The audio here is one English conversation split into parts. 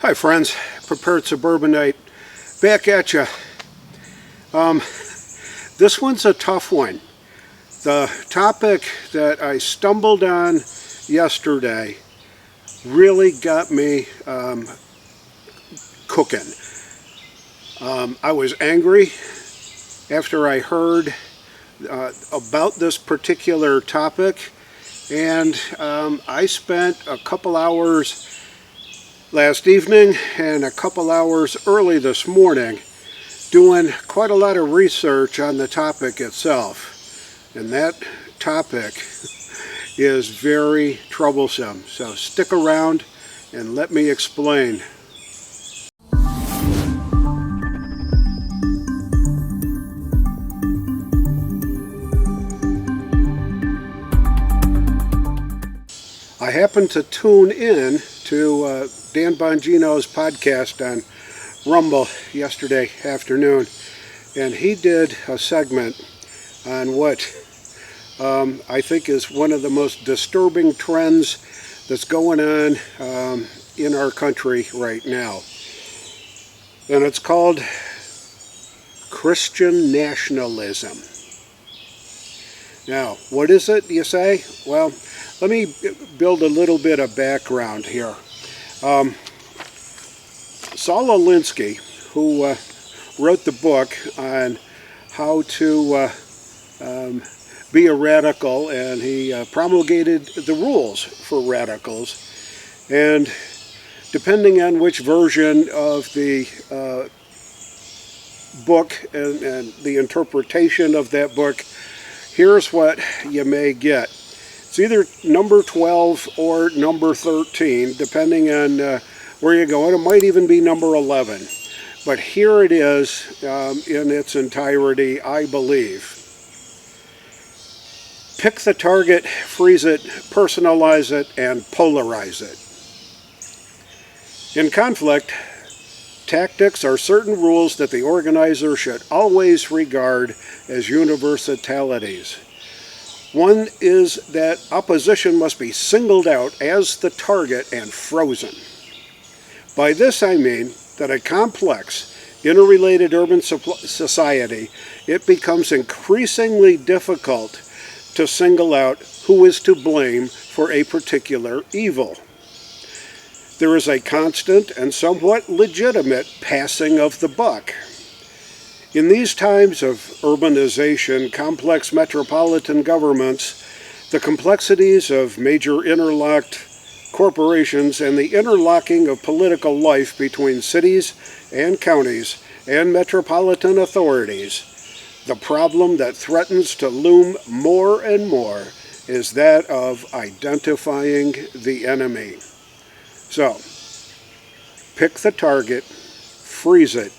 Hi friends, Prepared Suburbanite back at you. This one's a tough one. The topic that I stumbled on yesterday really got me cooking. I was angry after I heard about this particular topic, and I spent a couple hours last evening and a couple hours early this morning doing quite a lot of research on the topic itself. And that topic is very troublesome. So stick around and let me explain. I happened to tune in to Dan Bongino's podcast on Rumble yesterday afternoon, and he did a segment on what I think is one of the most disturbing trends that's going on in our country right now. And it's called Christian Nationalism. Now, what is it, you say? Well, let me build a little bit of background here. Saul Alinsky, who wrote the book on how to be a radical, and he promulgated the rules for radicals, and depending on which version of the book and the interpretation of that book, here's what you may get. It's either number 12 or number 13, depending on where you're going. It might even be number 11. But here it is in its entirety, I believe. Pick the target, freeze it, personalize it, and polarize it. In conflict, tactics are certain rules that the organizer should always regard as universalities. One is that opposition must be singled out as the target and frozen. By this I mean that a complex, interrelated urban society, it becomes increasingly difficult to single out who is to blame for a particular evil. There is a constant and somewhat legitimate passing of the buck. In these times of urbanization, complex metropolitan governments, the complexities of major interlocked corporations, and the interlocking of political life between cities and counties and metropolitan authorities, the problem that threatens to loom more and more is that of identifying the enemy. So, pick the target, freeze it,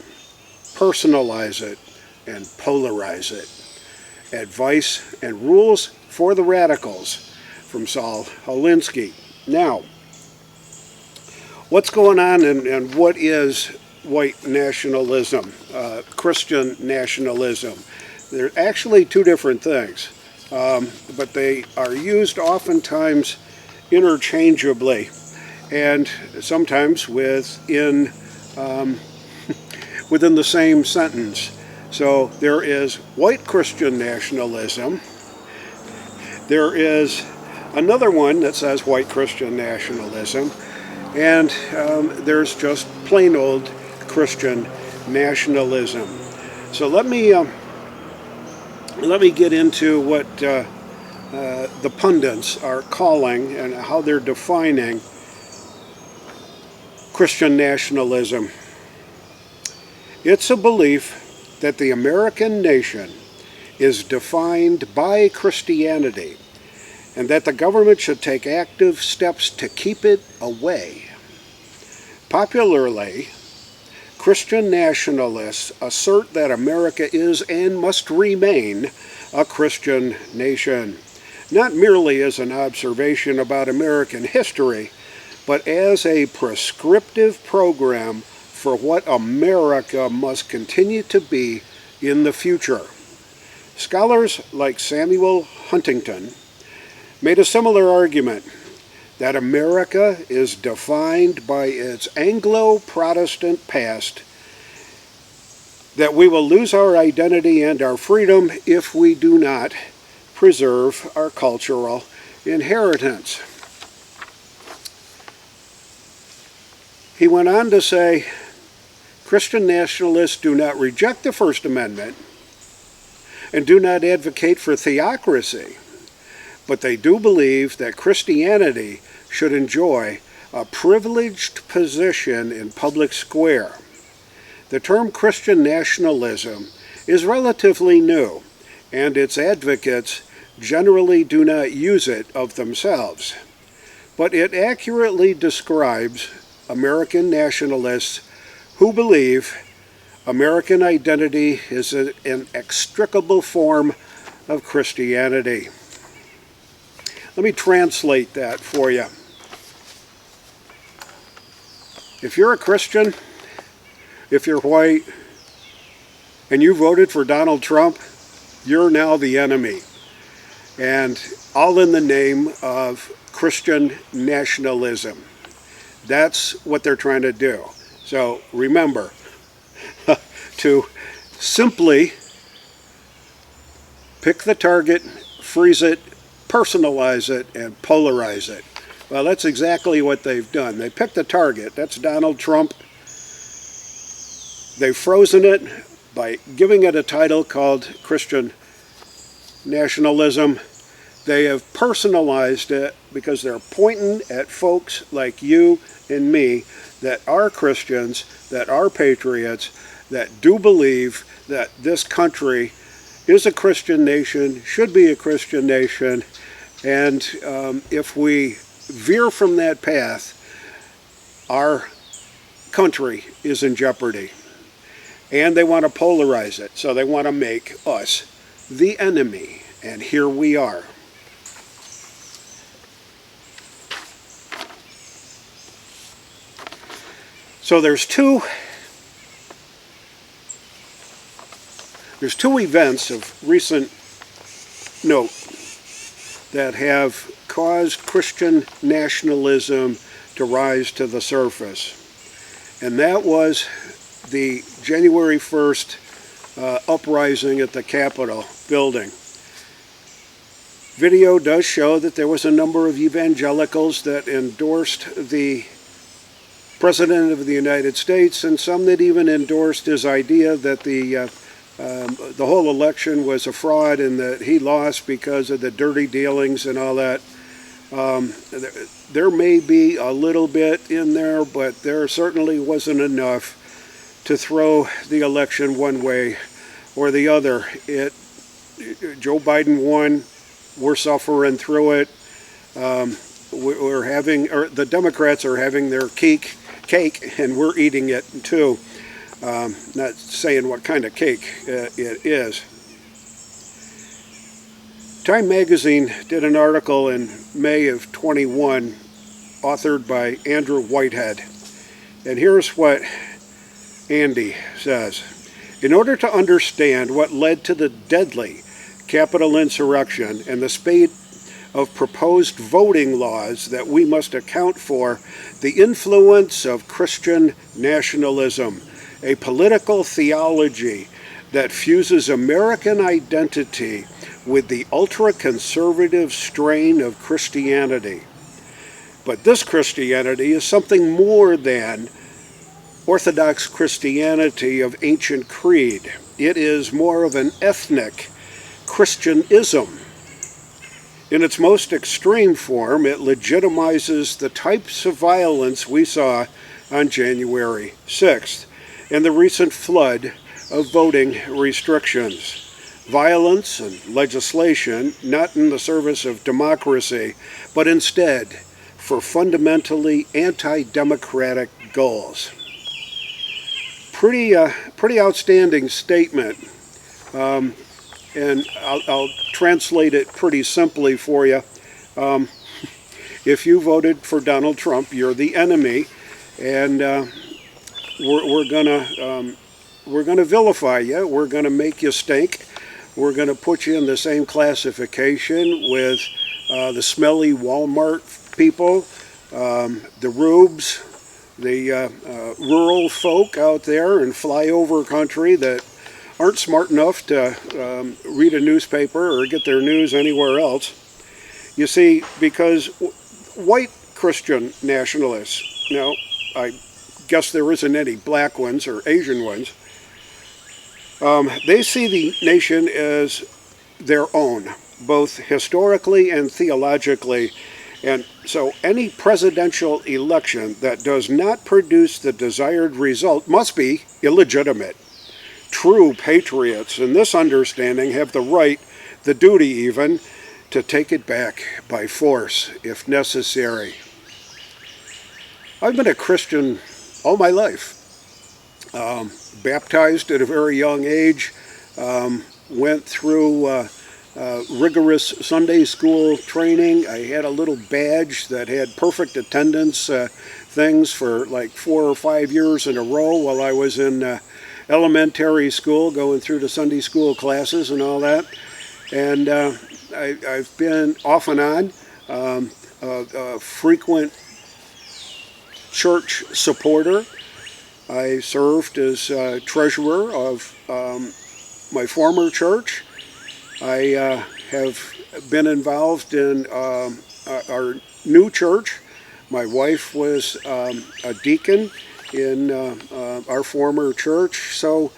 personalize it, and polarize it. Advice and rules for the radicals from Saul Alinsky. Now, what's going on and what is white nationalism, Christian nationalism? They're actually two different things, but they are used oftentimes interchangeably and sometimes within the same sentence. So there is white Christian nationalism. There is another one that says white Christian nationalism, and there's just plain old Christian nationalism. So let me get into what the pundits are calling and how they're defining Christian nationalism. It's a belief that the American nation is defined by Christianity and that the government should take active steps to keep it away. Popularly, Christian nationalists assert that America is and must remain a Christian nation, not merely as an observation about American history, but as a prescriptive program for what America must continue to be in the future. Scholars like Samuel Huntington made a similar argument. that America is defined by its Anglo-Protestant past, that we will lose our identity and our freedom if we do not preserve our cultural inheritance. He went on to say, Christian nationalists do not reject the First Amendment and do not advocate for theocracy, but they do believe that Christianity should enjoy a privileged position in public square. The term Christian nationalism is relatively new, and its advocates generally do not use it of themselves, but it accurately describes American nationalists who believe American identity is an inextricable form of Christianity. Let me translate that for you. If you're a Christian, if you're white, and you voted for Donald Trump, you're now the enemy. And all in the name of Christian nationalism. That's what they're trying to do. So remember to simply pick the target, freeze it, personalize it, and polarize it. Well, that's exactly what they've done. They picked the target. That's Donald Trump. They've frozen it by giving it a title called Christian nationalism. They have personalized it because they're pointing at folks like you and me that are Christians, that are patriots, that do believe that this country is a Christian nation, should be a Christian nation, and if we veer from that path, our country is in jeopardy. And they want to polarize it, so they want to make us the enemy, and here we are. So there's two events of recent note that have caused Christian nationalism to rise to the surface. And that was the January 1st uprising at the Capitol building. Video does show that there was a number of evangelicals that endorsed the President of the United States, and some that even endorsed his idea that the whole election was a fraud and that he lost because of the dirty dealings and all that. There may be a little bit in there, but there certainly wasn't enough to throw the election one way or the other. Joe Biden won. We're suffering through it. The Democrats are having their cake, and we're eating it too. Not saying what kind of cake it is. Time magazine did an article in May of 21, authored by Andrew Whitehead. And here's what Andy says. In order to understand what led to the deadly Capitol insurrection and the spate of proposed voting laws, that we must account for the influence of Christian nationalism, a political theology that fuses American identity with the ultra-conservative strain of Christianity. But this Christianity is something more than Orthodox Christianity of ancient creed. It is more of an ethnic Christianism. In its most extreme form, it legitimizes the types of violence we saw on January 6th and the recent flood of voting restrictions. Violence and legislation not in the service of democracy, but instead for fundamentally anti-democratic goals. Pretty outstanding statement. And I'll translate it pretty simply for you. If you voted for Donald Trump, you're the enemy, and we're gonna vilify you. We're gonna make you stink. We're gonna put you in the same classification with the smelly Walmart people, the rubes, the rural folk out there in flyover country that aren't smart enough to read a newspaper or get their news anywhere else. You see, because white Christian nationalists, I guess there isn't any black ones or Asian ones, they see the nation as their own, both historically and theologically. And so any presidential election that does not produce the desired result must be illegitimate. True patriots in this understanding have the right, the duty even, to take it back by force if necessary. I've been a Christian all my life. Baptized at a very young age, went through rigorous Sunday school training. I had a little badge that had perfect attendance things for like 4 or 5 years in a row while I was in elementary school, going through the Sunday school classes and all that. And I've been off and on a frequent church supporter. I served as treasurer of my former church. I have been involved in our new church. My wife was a deacon in our former church. So,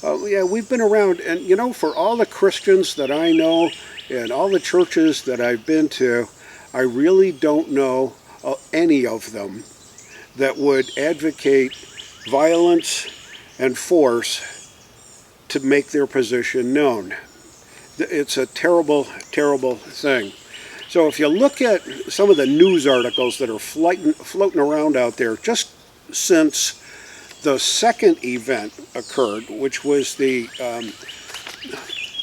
yeah, we've been around. And, for all the Christians that I know and all the churches that I've been to, I really don't know any of them that would advocate violence and force to make their position known. It's a terrible, terrible thing. So if you look at some of the news articles that are floating around out there, just since the second event occurred, which was the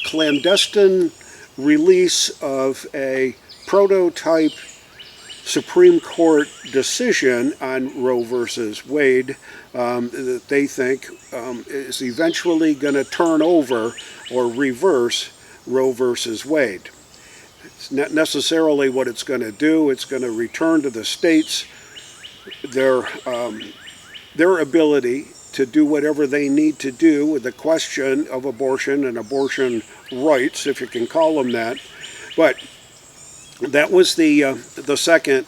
clandestine release of a prototype Supreme Court decision on Roe versus Wade that they think is eventually going to turn over or reverse Roe versus Wade. It's not necessarily what it's going to do. It's going to return to the states their ability to do whatever they need to do with the question of abortion and abortion rights, if you can call them that. But that was the second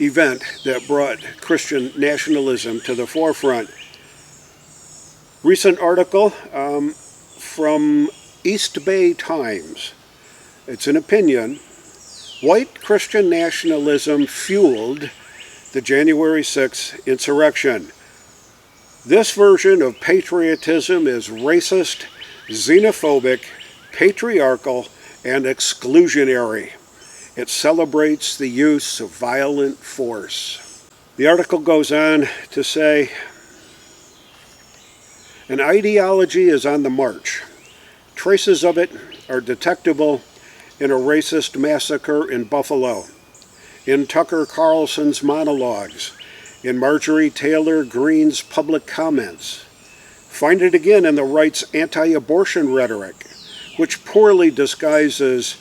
event that brought Christian nationalism to the forefront. Recent article from East Bay Times. It's an opinion. White Christian nationalism fueled the January 6th insurrection. This version of patriotism is racist, xenophobic, patriarchal, and exclusionary. It celebrates the use of violent force. The article goes on to say, an ideology is on the march. Traces of it are detectable in a racist massacre in Buffalo, in Tucker Carlson's monologues, in Marjorie Taylor Greene's public comments. Find it again in the right's anti-abortion rhetoric, which poorly disguises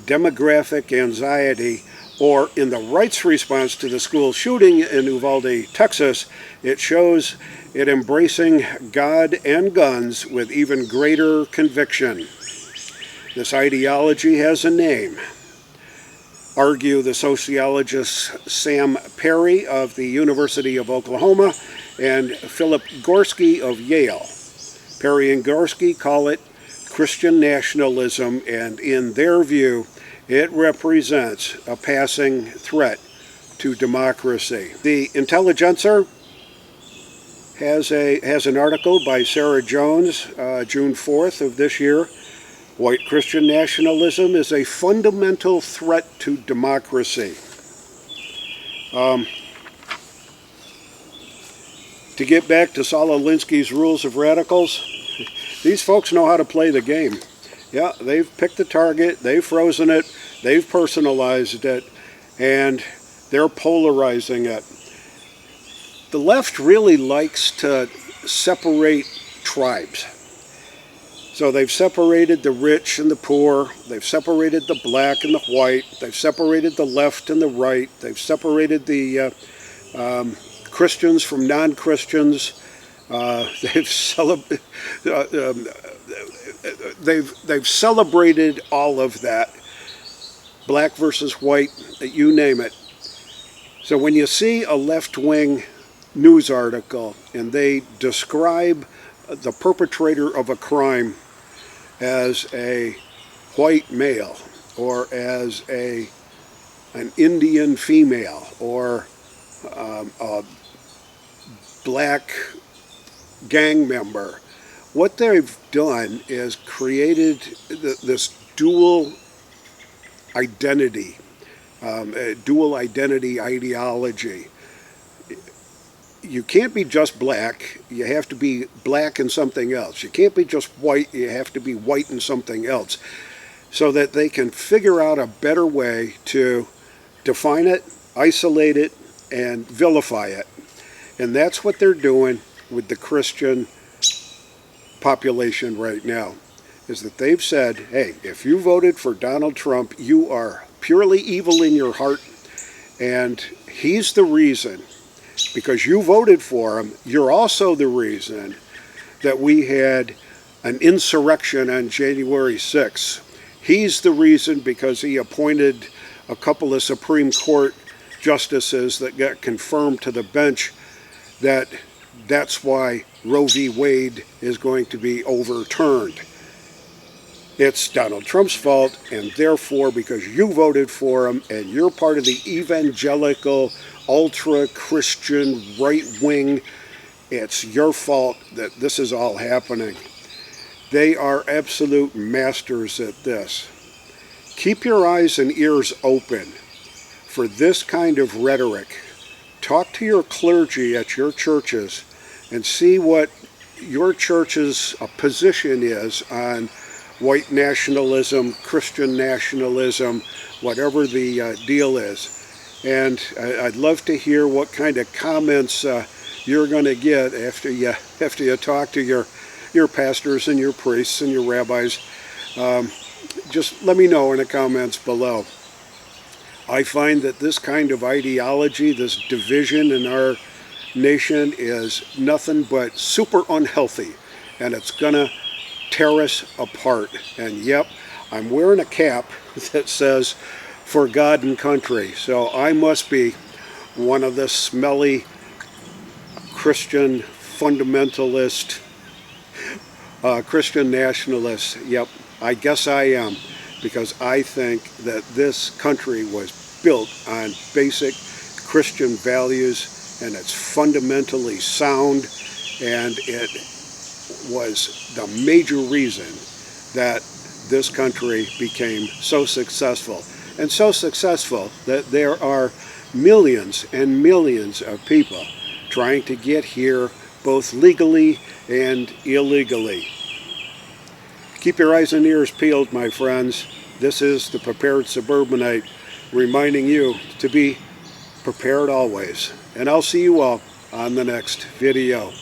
demographic anxiety, or in the right's response to the school shooting in Uvalde, Texas. It shows it embracing God and guns with even greater conviction. This ideology has a name, argue the sociologists Sam Perry of the University of Oklahoma and Philip Gorski of Yale. Perry and Gorski call it Christian nationalism, and in their view, it represents a passing threat to democracy. The Intelligencer has an article by Sarah Jones, June 4th of this year. White Christian nationalism is a fundamental threat to democracy. To get back to Saul Alinsky's rules of radicals, these folks know how to play the game. Yeah, they've picked the target, they've frozen it, they've personalized it, and they're polarizing it. The left really likes to separate tribes. So they've separated the rich and the poor. They've separated the black and the white. They've separated the left and the right. They've separated the Christians from non-Christians. They've celebrated all of that. Black versus white, you name it. So when you see a left-wing news article and they describe the perpetrator of a crime as a white male or as an Indian female or a black gang member, what they've done is created this dual identity ideology. You can't be just black, you have to be black and something else. You can't be just white, you have to be white and something else. So that they can figure out a better way to define it, isolate it, and vilify it. And that's what they're doing with the Christian population right now, is that they've said, hey, if you voted for Donald Trump, you are purely evil in your heart, and he's the reason. Because you voted for him, you're also the reason that we had an insurrection on January 6th. He's the reason because he appointed a couple of Supreme Court justices that got confirmed to the bench that's why Roe v. Wade is going to be overturned. It's Donald Trump's fault, and therefore, because you voted for him and you're part of the evangelical, ultra-Christian, right-wing, it's your fault that this is all happening. They are absolute masters at this. Keep your eyes and ears open for this kind of rhetoric. Talk to your clergy at your churches and see what your church's position is on white nationalism, Christian nationalism, whatever the deal is. And I'd love to hear what kind of comments you're going to get after you talk to your pastors and your priests and your rabbis. Just let me know in the comments below. I find that this kind of ideology, this division in our nation, is nothing but super unhealthy, and it's gonna tear us apart. And yep, I'm wearing a cap that says "For God and Country," so I must be one of the smelly Christian fundamentalist, Christian nationalists. Yep, I guess I am, because I think that this country was built on basic Christian values, and it's fundamentally sound, and it was the major reason that this country became so successful. And so successful that there are millions and millions of people trying to get here both legally and illegally. Keep your eyes and ears peeled, my friends. This is the Prepared Suburbanite reminding you to be prepared always. And I'll see you all on the next video.